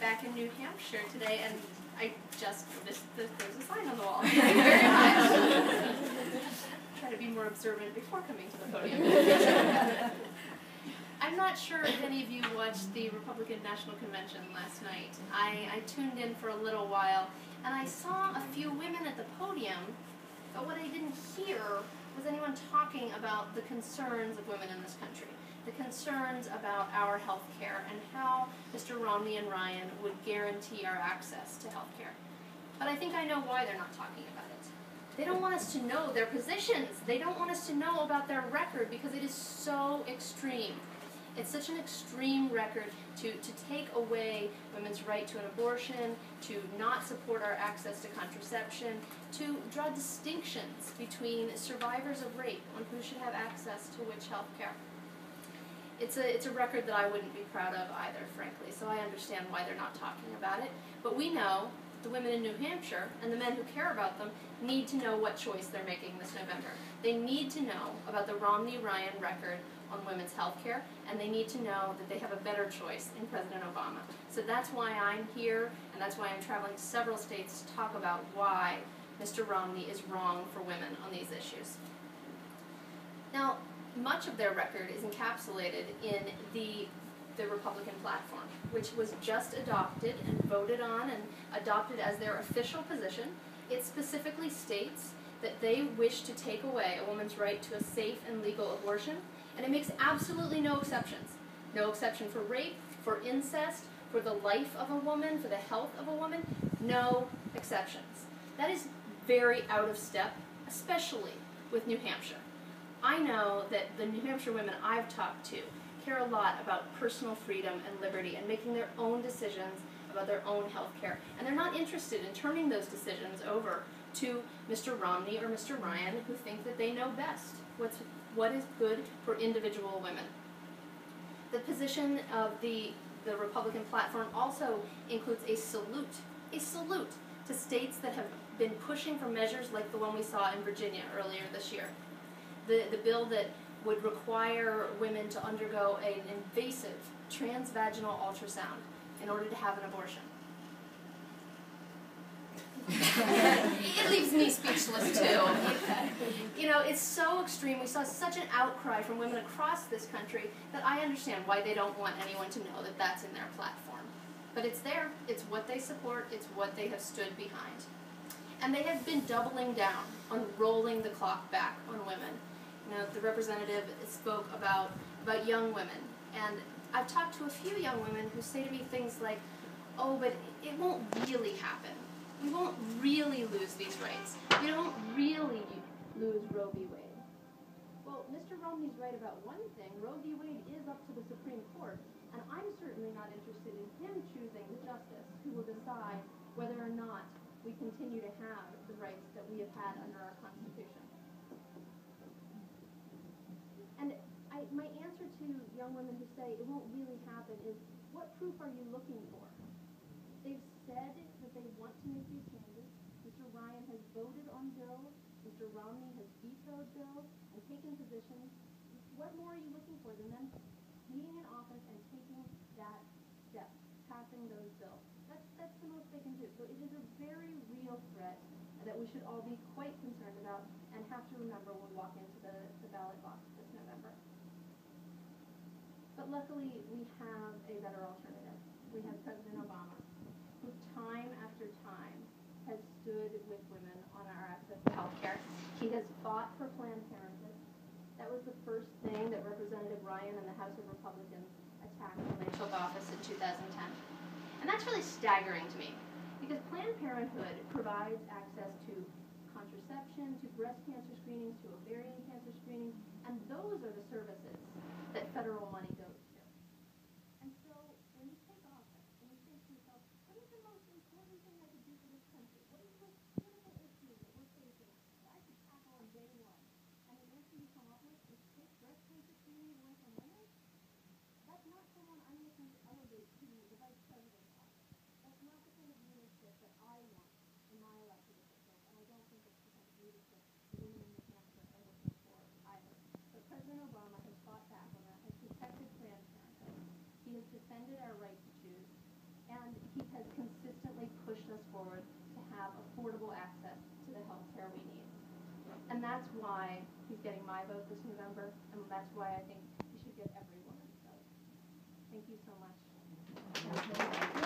back in New Hampshire today, and I just noticed that there's a sign on the wall. Thank you very much. Try to be more observant before coming to the podium. I'm not sure if any of you watched the Republican National Convention last night. I tuned in for a little while, and I saw a few women at the podium, but what I didn't hear was anyone talking about the concerns of women in this country, the concerns about our health care and how Mr. Romney-Ryan would guarantee our access to health care. But I think I know why they're not talking about it. They don't want us to know their positions. They don't want us to know about their record because it is so extreme. It's such an extreme record to take away women's right to an abortion, to not support our access to contraception, to draw distinctions between survivors of rape on who should have access to which health care. It's a record that I wouldn't be proud of either, frankly, so I understand why they're not talking about it. But we know the women in New Hampshire and the men who care about them need to know what choice they're making this November. They need to know about the Romney-Ryan record on women's health care, and they need to know that they have a better choice in President Obama. So that's why I'm here, and that's why I'm traveling to several states to talk about why Mr. Romney is wrong for women on these issues. Now, much of their record is encapsulated in the Republican platform, which was just adopted and voted on and adopted as their official position. It specifically states that they wish to take away a woman's right to a safe and legal abortion, and it makes absolutely no exceptions. No exception for rape, for incest, for the life of a woman, for the health of a woman. No exceptions. That is very out of step, especially with New Hampshire. I know that the New Hampshire women I've talked to care a lot about personal freedom and liberty and making their own decisions about their own health care. And they're not interested in turning those decisions over to Mr. Romney or Mr. Ryan, who think that they know best what is good for individual women. The position of the Republican platform also includes a salute to states that have been pushing for measures like the one we saw in Virginia earlier this year. The bill that would require women to undergo an invasive transvaginal ultrasound in order to have an abortion. It leaves me speechless too. You know, it's so extreme. We saw such an outcry from women across this country that I understand why they don't want anyone to know that that's in their platform. But it's there. It's what they support. It's what they have stood behind. And they have been doubling down on rolling the clock back on women. You know, the representative spoke about young women, and I've talked to a few young women who say to me things like, "Oh, but it won't really happen. We won't really lose these rights. We don't really lose Roe v. Wade." Well, Mr. Romney's right about one thing. Roe v. Wade is up to the Supreme Court, and I'm certainly not interested in him choosing the justice who will decide whether or not we continue to have the rights that we have had under our Constitution. And my answer to young women who say it won't really happen is, what proof are you looking for? They've said that they want to make these changes. Mr. Ryan has voted on bills. Mr. Romney has vetoed bills and taken positions. What more are you looking for than them being in office and taking that step, passing those bills? That's the most they can do. So it is a very real threat that we should all be quite concerned about and have to remember when we walk into the ballot box this November. But luckily, we have a better alternative. We have President Obama, who time after time has stood with women on our access to health care. He has fought for Planned Parenthood. That was the first thing that Representative Ryan and the House of Republicans attacked when they took office in 2010. And that's really staggering to me, because Planned Parenthood provides access to contraception, to breast cancer screenings, to ovarian cancer screenings, and those are the services that federal money goes to. And so when you take office and you think to yourself, what is the most important thing I could do for this country? What is the most critical issue that we're facing that I could tackle on day one? And the answer you come up with is take breast cancer screening away from women? That's not someone I'm looking to elevate to the vice president's office. That's not the kind of leadership that I want in my elected officials, and I don't think it's the kind of leadership that women in New Hampshire are looking for either. But President Obama has fought back on that, has protected he has consistently pushed us forward to have affordable access to the health care we need. And that's why he's getting my vote this November, and that's why I think he should get every woman's vote. Thank you so much.